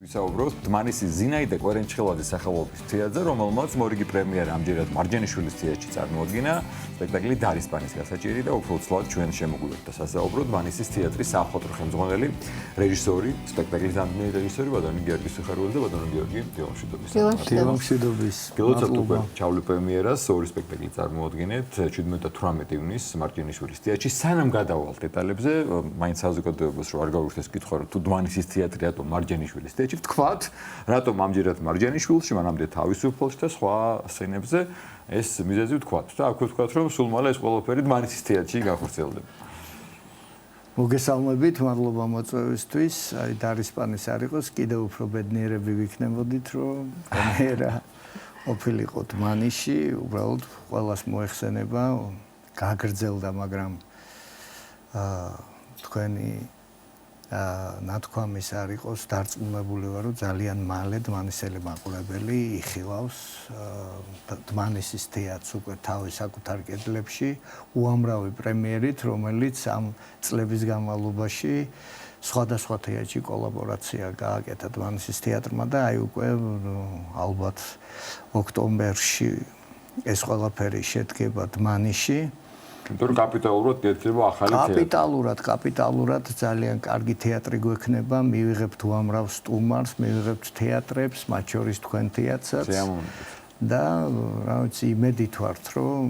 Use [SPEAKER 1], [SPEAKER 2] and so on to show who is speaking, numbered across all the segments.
[SPEAKER 1] ვისაუბროთ დმანისის ზინაიდე კვერენჩხელაძის სახელობის თეატრზე, რომელმაც მორიგი პრემიერა ამჯერად მარჯანიშვილის თეატრში წარმოადგინა სპექტაკლი დარისპანის გასაჭირი და უფრო უცვლად ჩვენ შემოგვიყვეთ და სასაუბროთ დმანისის თეატრის სამხატვრო ხელმძღვანელი, რეჟისორი, სპექტაკლის დამდგმელი რეჟისორი ბატონი გიორგი სიხარულიძე და ბატონი გიორგი დილამშვიდობის.
[SPEAKER 2] დილამშვიდობის.
[SPEAKER 1] გილოცავთ უკვე ჩავლი პრემიერას, ორი სპექტაკლი წარმოადგენთ 17-18 ივნისს მარჯანიშვილის თეატრში. სანამ გადავალთ დეტალებზე, მაინც საზოგადოებას რო არ გავუშვეს კითხვა, რომ თუ დმანისის თეატრი რატომ მარჯანიშვილის თეატრში ვთქვათ, რატომ ამჯერად მარჯანიშვილში, მანამდე თავისუფლში და სხვა სცენებზე ეს მიზეზი ვთქვათ და აქ ვთქვათ, რომ სულ მალე ეს ყველაფერი დმანისის თეატრში გახორციელდება.
[SPEAKER 2] მოგესალმებით, მადლობა მოწვევისთვის. აი დარისპანის არ იყოს, კიდევ უფრო ბედნიერები ვიქნებოდით, რომ პრემიერა ყოფილიყო დმანისში, უბრალოდ ყველას მოეხსენება, გაგრძელდა, მაგრამ თქვენი ნათქვამის არ იყოს დარწმუნებული ვარ, რომ ძალიან მალე დმანისელი მაყურებელი იხილავს დმანისის თეატრს უკვე თავის საკუთარ კედლებში უამრავი პრემიერით, რომელიც ამ წლების განმავლობაში სხვადასხვა თეატრში კოლაბორაცია გააკეთა დმანისის თეატრმა და აი უკვე ალბათ ოქტომბერში ეს ყველაფერი შედგება დმანისში.
[SPEAKER 1] იმიტომ რომ კაპიტალურად გექნება ახალი თეატრი.
[SPEAKER 2] კაპიტალურად ძალიან კარგი თეატრი გვექნება, მივიღებთ უამრავ სტუმარს, მივიღებთ თეატრებს, მათ შორის თქვენ თეატრსაც. და რა ვიცი, იმედით ვართ, რომ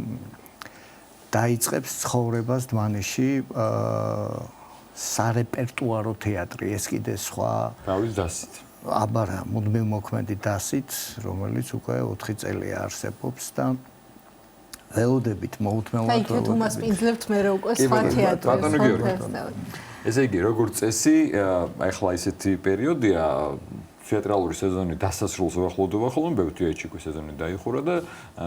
[SPEAKER 2] დაიწყებს ცხოვრებას დმანისში სარეპერტუარო თეატრი, ეს კიდე სხვა
[SPEAKER 1] თავის დასით.
[SPEAKER 2] აბარა, მუდმივ მოქმედი დასით, რომელიც უკვე 4 წელია არსებობს და ველოდებით მოუთმელად
[SPEAKER 3] აი თუ მას პინძლებთ მე რა უკვე სხვა თეატრებს.
[SPEAKER 1] ესე იგი, როგორც წესი, ახლა ისეთი პერიოდია, თეატრალური სეზონი დასასრულს ვახლოვდება ხოლმე, ბევრი თეატრში უკვე სეზონი დაიხურა და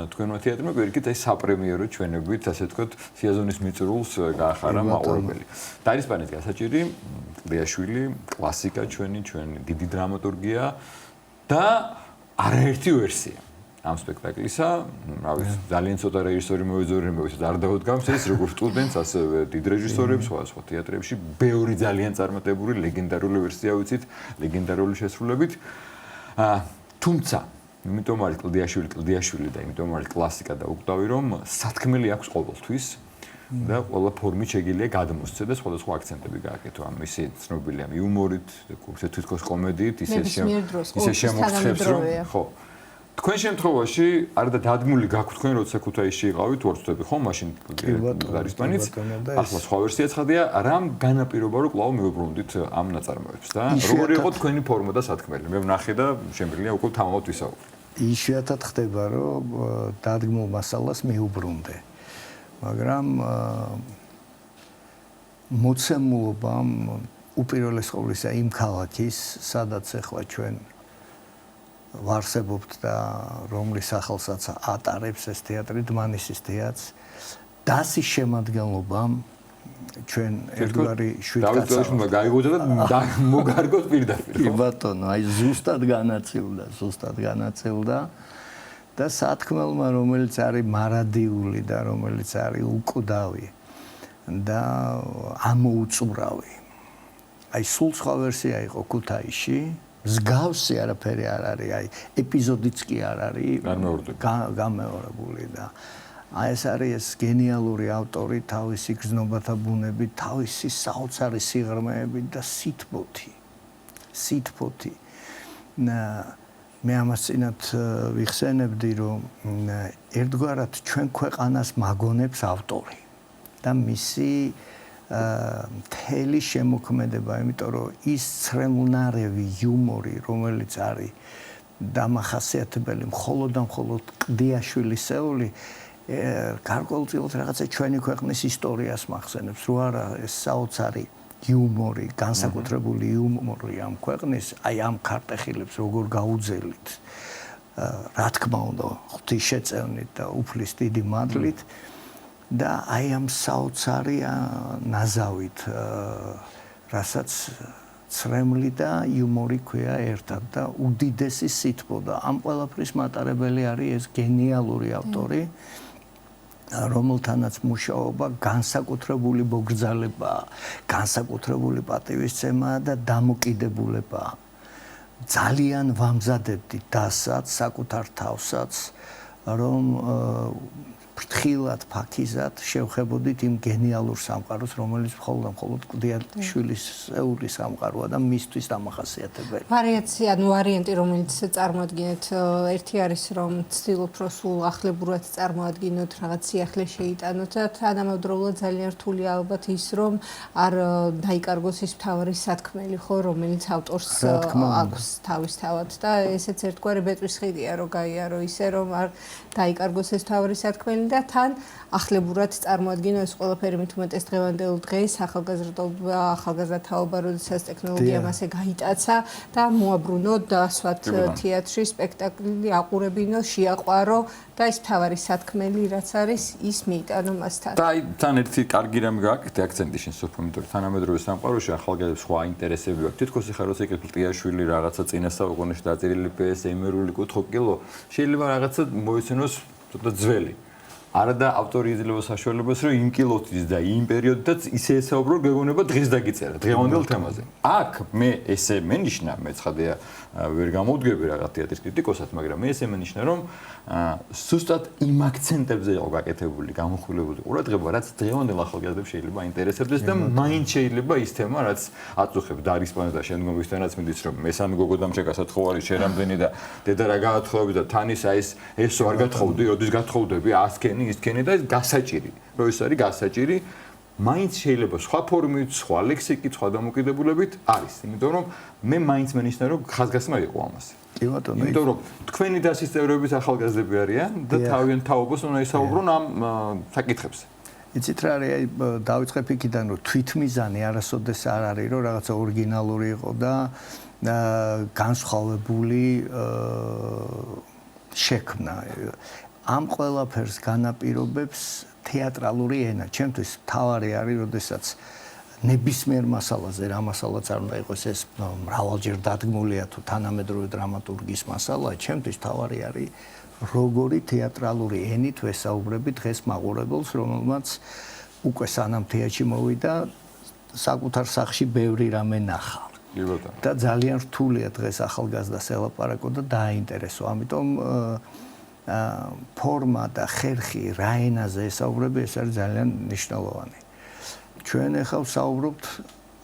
[SPEAKER 1] თქვენმა თეატრმა პირიქით აი საპრემიერო ჩვენებით, ასე ვთქვათ, სეზონის მიწურულს გაახარა მაყურებელი. დარისპანის გასაჭირი, კლდიაშვილი, კლასიკა ჩვენი დიდი დრამატურგია და არაერთი ვერსია. ამ სპექტაკლისა, რა ვიცი, ძალიან ცოტა რეჟისორი მოეძებნება, ვისაც არ დაუდგამს ეს როგორც სტუდენტს, ასევე დიდ რეჟისორებს, სხვა თეატრებში, ბევრი ძალიან წარმატებული ლეგენდარული ვერსია ვიცით, ლეგენდარული შესრულებით. თუმცა, იმიტომ არის კლდიაშვილი და იმიტომ არის კლასიკა და ოქტავი, რომ სათქმელი აქვს ყოველთვის და ყველა ფორმით შეგიძლია გადმოსცე და სხვადასხვა აქცენტები გააკეთო. ისე ცნობილია იუმორით, თითქოს კომედიით, ისე შემოგწევს, რომ ხო თქვენ შემთხვევაში არდა დადგმული გაქვთ თქვენ როცა ქუთაისში იყავით ვარცდები ხო მაშინ დარისპანიც ახლა სხვა ვერსია ცხადია რამ განაპირობა რომ კვლავ მივუბრუნდით ამ ნაწარმოებს და როგორი იყო თქვენი ფორმა და სათქმელი მე ვნახე და შემიძლია უკვე თამამად ვისაუბრო
[SPEAKER 2] იშვიათად ხდება რომ დადგმულ მასალას მივუბრუნდე მაგრამ მოცემულობამ უპირველეს ყოვლისა იმ ქალაქის სადაც ახლა ჩვენ ვარსებობთ და რომლის სახელსაც ატარებს ეს თეატრი დმანისის თეატრს დასის შემადგენლობამ ჩვენ ერთგვარი შვიდკაცავა
[SPEAKER 1] გაიგოძა და მოგარგოთ პირდაპირ
[SPEAKER 2] კი ბატონო აი ზუსტად განაწილდა და სათქმელმა რომელიც არის მარადიული და რომელიც არის უკვდავი და ამოუწურავი აი სულ სხვა ვერსია იყო ქუთაისში მსგავსი არაფერი არ არის, აი ეპიზოდიც კი არ არის გამეორებული და აი ეს არის ეს გენიალური ავტორი თავისი გზნობათა ბუნებით, თავისი საოცარი სიღრმეებით და სითბოთი. მე ამას წინათ ვიხსენებდი, რომ ერთგვარად ჩვენ ქვეყანას მაგონებს ავტორი და მისი მთელი შემოქმედება, იმიტომ რომ ის ცრემლნარევი იუმორი, რომელიც არის დამახასიათებელი მხოლოდ კლდიაშვილისეული, გარკვეულწილად რაღაცა ჩვენი ქვეყნის ისტორიას მახსენებს, რო არა ეს საოცარი იუმორი, განსაკუთრებული იუმორი ამ ქვეყნის, აი ამ ქარტეხილებს როგორ გაუძელით, რა თქმა უნდა, ღვთის შეწევნით და უფლის დიდი მადლით. და აი ამ საოცარი ნაზავით, რასაც ცრემლი და იუმორი ქვია ერთად და უდიდესი სითბო და ამ ყველაფრის მატარებელი არის ეს გენიალური ავტორი, რომელთანაც მუშაობა განსაკუთრებული მოგრძალებაა, განსაკუთრებული პატივისცემაა და დამოკიდებულებაა. ძალიან ვამზადებდი დასაც, საკუთარ თავსაც, რომ ფრთხილად, ფაქიზად შევხებოდით იმ გენიალურ სამყაროს, რომელიც მხოლოდ კლდიაშვილის ეული სამყაროა და მისთვის დამახასიათებელი.
[SPEAKER 3] ვარიანტი, რომელიც წარმოადგენთ, ერთი არის, რომ ცდილობ რო სულ ახლებურად წარმოადგინოთ, რაღაც სიახლე შეიტანოთ და თანამედროვეულად ძალიან რთული ალბათ ის, რომ არ დაიკარგოს ის მთავარი სათქმელი, ხო, რომელიც ავტორს აქვს თავისთავად და ესეც ერთგვარი ბეტვის ხიდია, რომ გაიარო ისე, რომ არ დაიკარგოს ეს მთავარი სათქმელი და თან ახლებურად წარმოადგინო ეს ყველაფერი მით უმეტეს დღევანდელ დღეს ახალგაზრდობა, ახალგაზრდა თაობა, როდესაც ტექნოლოგიამ ასე გაიტაცა და მოაბრუნო დასვათ თეატრში სპექტაკლი აყურებინო, შეაყვარო და ეს მთავარი სათქმელი რაც არის, ის მიიტანო მასთან.
[SPEAKER 1] და თან ერთი კარგი რამ გააკეთე აქცენტი შენ სოფო, იმიტომ რომ თანამედროვე სამყაროში ახალგაზრდებს სხვა ინტერესები აქვს. თითქოს ეხლა როცა იკეთებ კლდიაშვილი რაღაცა წინა საუკუნეში დაწერილი პიესა, იმერული კუთხო კილო, შეიძლება რაღაცა მოიცნოს ცოტა ძველი. არა და ავტორი იძლევა საშუალებას, რომ იმ კილოთის და იმ პერიოდითაც ისე ესაუბრო, გეგონება დღეს დაგიწერა, დღევანდელ თემაზე. აქ მე ესე მენიშნა, მე ცხადია ვერ გამოვდგები რაღაც თეატრის კრიტიკოსად, მაგრამ მე ესე მენიშნა, რომ სუსტად იმ აქცენტებზე იყო გაკეთებული, გამახვილებული ყურადღება, რაც დღევანდელ ახალგაზრდებს შეიძლება აინტერესებდეს და მაინც შეიძლება ის თემა, რაც აწუხებს დარისპანს და შემდგომისთანაც მიდის, რომ მესამე გოგო დამჭეკა სათხოვარი შენ რამდენი და დედა რა გაათხოვები და თან ესო არ გათხოვდი, როდის გათხოვდები, ასკენი ისქენი და ეს გასაჭირი. რო ის არის გასაჭირი, მაინც შეიძლება სხვა ფორმით, სხვა ლექსიკით, სხვა დამოკიდებულებით არის. იმიტომ რომ მე მაინც მენიშნა რომ ხაზგასმა იყო ამაზე.
[SPEAKER 2] კი ბატონო.
[SPEAKER 1] იმიტომ რომ თქვენი დასისტემრების ახალგაზრდები არიან და თავიანთ თაობას უნდა ისაუბრონ ამ საკითხებზე.
[SPEAKER 2] იცით რა არის, დავიწყებ იქიდან რომ თვითმიზანი არასოდეს არ არის რომ რაღაცა ორიგინალური იყო და განსხვავებული შექმნა. ამ ყველაფერს განაპირობებს თეატრალური ენა. ჩემთვის თავარი არის, როდესაც ნებისმიერ მასალაზე, რა მასალაც არ უნდა იყოს, ეს მრავალჯერ დადგმულია თუ თანამედროვე დრამატურგის მასალა, ჩემთვის თავარი არის, როგორი თეატრალური ენით ვესაუბრები დღეს მაყურებელს, რომელმაც უკვე სანამ თეატრში მოვიდა, საკუთარ სახლში ბევრი რამე ნახა. და ძალიან რთულია დღეს ახალგაზრდას ელაპარაკო და დააინტერესო. ამიტომ ფორმა და ხერხი რა ენაზე ესაუბრები, ეს არის ძალიან მნიშვნელოვანი. ჩვენ ახლა ვსაუბრობთ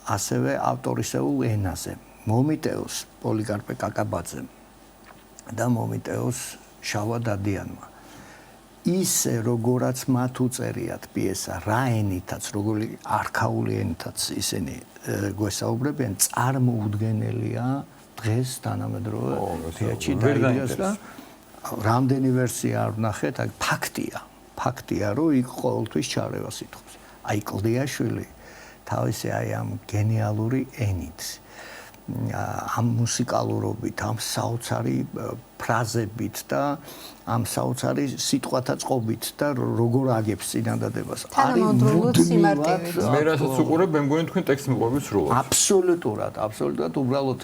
[SPEAKER 2] ასევე ავტორისეულ ენაზე. მომიტევოს პოლიკარპე კაკაბაძემ და მომიტევოს შავა დადიანმა. ისე როგორაც მათ უწერიათ პიესა, რა ენითაც, როგორი არქაული ენითაც ისინი გვესაუბრებიან, წარმოუდგენელია დღეს თანამედროვე თეატრში დაიდგეს და რამდენი ვერსია არ ვნახეთ, აი ფაქტია, რომ იქ ყოველთვის ჩარევა სიტყვებს. აი კლდიაშვილი თავისი აი ამ გენიალური ენით, ამ მუსიკალურობით, ამ საოცარი ფრაზებით და ამ საოცარი სიტყვათა წყობით და როგორ აგებს წინადადებას.
[SPEAKER 3] თანამედროვე სიმარტივით.
[SPEAKER 1] მე რასაც უყურებ, მე მგონი თქვენ ტექსტს მიყვარს სრულად.
[SPEAKER 2] აბსოლუტურად, უბრალოდ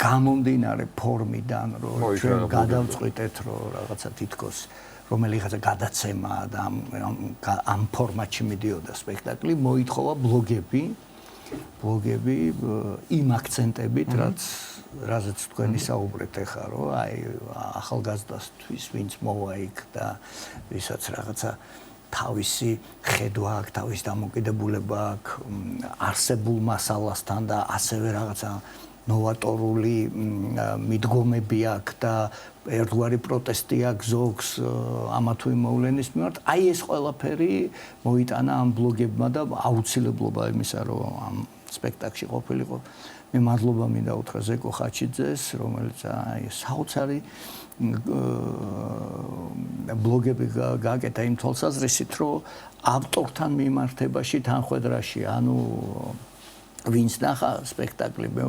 [SPEAKER 2] გამომდინარე ფორმიდან, რომ ჩვენ გადავწყვიტეთ, რომ რაღაცა თითქოს რომელიღაცა გადაცემა და ამ ფორმატში მიდიოდა სპექტაკლი, მოითხოვა ბლოგები იმ აქცენტებით, რაზეც თქვენ ისაუბრეთ ახლა, რომ აი ახალგაზრდასთვის ვინც მოვა იქ და ვისაც რაღაცა თავისი ხედვა აქვს, თავისი დამოკიდებულება აქვს არსებულ მასალასთან და ასევე რაღაცა ნოვატორული მიდგომები აქვს და ერთგვარი პროტესტი აქვს ზოგს ამა თუ იმ მოვლენის მიმართ. აი ეს ყველაფერი მოიტანა ამ ბლოგებმა და აუცილებლობა იმისა, რომ ამ სპექტაკლში ყოფილიყო. მე მადლობა მინდა უთხრა ზეკო ხაჩიძეს, რომელიც აი საოცარი ბლოგები გააკეთა იმ თვალსაზრისით, რომ ავტორთან მიმართებაში თანხwebdriverში, ანუ ვინც ნახა სპექტაკლი, მე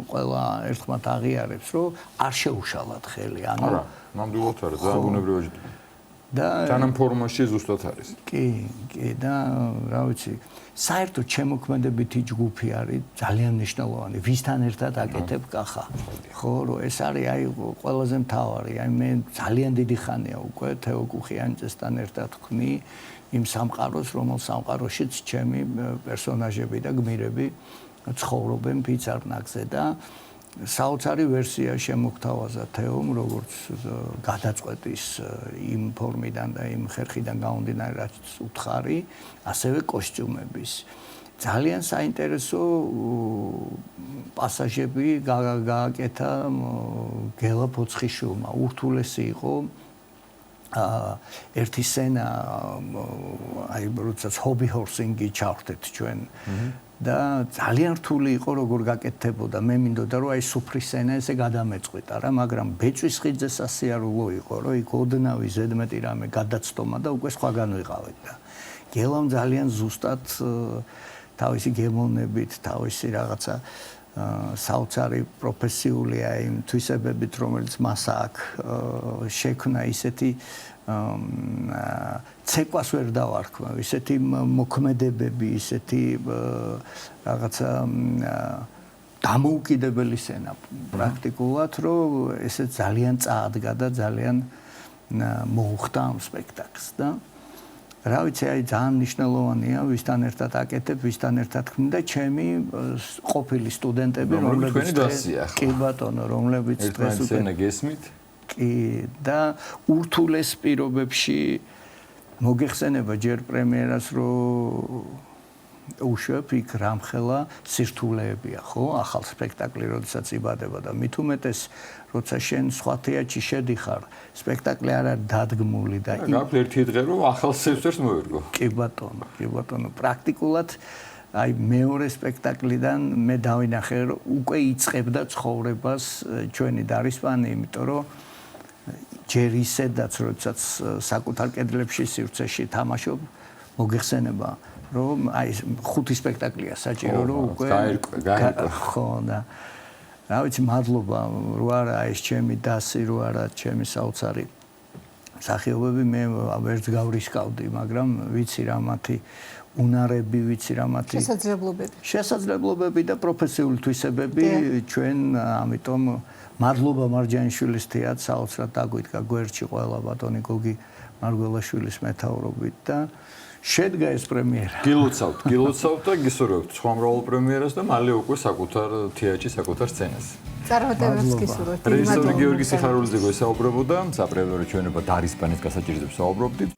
[SPEAKER 2] ყველა ერთხმად აღიარებს, რომ არ შეუშალათ ხელი, ანუ
[SPEAKER 1] არა, ნამდვილად არის, ზაბუნებრივად. და თანამ ფორმაში ზუსტად არის.
[SPEAKER 2] კი, და რა ვიცი, საერთოდ შემოქმედებითი ჯგუფი არის ძალიან მნიშვნელოვანი. ვისთან ერთად აკეთებ კახა. ხო, რომ ეს არის აი ყველაზე მთავარი. აი მე ძალიან დიდი ხანია უკვე თეო კუხიანიძესთან ერთად ვქმნი იმ სამყაროს, რომელ სამყაროშიც ჩემი პერსონაჟები და გმირები ცხოვრობენ ფიცარნაკზე და საოცარი ვერსია შემოგთავაზა თეომ, როგორც გადაწყვეტის იმ ფორმიდან და იმ ხერხიდან გამომდინარე, რაც უთხარი, ასევე კოსტიუმების. ძალიან საინტერესო პასაჟები გააკეთა გელა ფოცხიშვილმა. ურთულესი იყო ერთი სცენა, აი როდესაც ჰობი ჰორსინგი ჩავხდეთ ჩვენ და ძალიან რთული იყო როგორ გაკეთდებოდა. მე მინდოდა რომ აი სუფრის სცენა ესე გადამეწყვიტა რა, მაგრამ ბეწვის ხიძზე სასიარულო იყო, რომ იქ ოდნავი ზედმეტი რამე გადაცდომა და უკვე სხვაგან ვიყავით და გელამ ძალიან ზუსტად თავისი გემოვნებით, თავისი რაღაცა საოცარი პროფესიულია იმ თვისებებით, რომელიც მას აქვს შექმნა ისეთი ცეკვას ვერ დავარქმევ, ისეთი მოქმედებები, ისეთი რაღაცა დამოუკიდებელი სცენა პრაქტიკულად, რომ ესე ძალიან წაადგა და ძალიან მოუხდა ამ სპექტაკლს და რა ვიცი, აი ძალიან მნიშვნელოვანია, ვისთან ერთად აკეთებ, ვისთან ერთად ქმნიდა ჩემი ყოფილი სტუდენტები, რომლებიც კი ბატონო, რომლებიც დღეს უკვე
[SPEAKER 1] გესმით?
[SPEAKER 2] კი და ურთულეს პირობებში მოგეხსენება ჯერ პრემიერას, რომ უშვებ იქ რამხელა სირთულეებია, ხო? ახალ სპექტაკლი როდესაც იბადება და მით უმეტეს როცა შენ სხვა თეატრში შედიხარ, სპექტაკლი არ არის დადგმული და
[SPEAKER 1] გაქვს ერთი დღე რომ ახალ სევსერს მოერგო.
[SPEAKER 2] კი ბატონო, პრაქტიკულად აი მეორე სპექტაკლიდან მე დავინახე რომ უკვე იწყებდა ცხოვრებას ჩვენი დარისპანი, იმიტომ რომ ჯერ ისედაც როდესაც საკუთარ კედლებში სივრცეში თამაშობ, მოგეხსენება რომ აი ხუთი სპექტაკლია საჭირო რომ უკვე
[SPEAKER 1] გაერკვა.
[SPEAKER 2] ხო და რა ვიცი, მადლობა რო არა ეს ჩემი დასი, რო არა ჩემი საოცარი მსახიობები, მე ვერც გავრისკავდი, მაგრამ ვიცი რა მათი უნარები, ვიცი რა მათი შესაძლებლობები და პროფესიული თვისებები ჩვენ, ამიტომ მადლობა მარჯანიშვილის თეატრს საოცრად დაგვიდგა გვერდში ყველა ბატონი გოგი მარგველაშვილის მეთაურობით და შედგა ეს პრემიერა.
[SPEAKER 1] გილოცავთ და გისურვებთ სხვა მრავალ პრემიერას და მალე უკვე საკუთარ თეატრში, საკუთარ სცენას.
[SPEAKER 3] წარმატებებს გისურვებთ.
[SPEAKER 1] რეჟისორი გიორგი სიხარულიძე გვესაუბრებოდა, საპრემიერო ჩვენება დარისპანის გასაჭირებლებს საუბრობდით.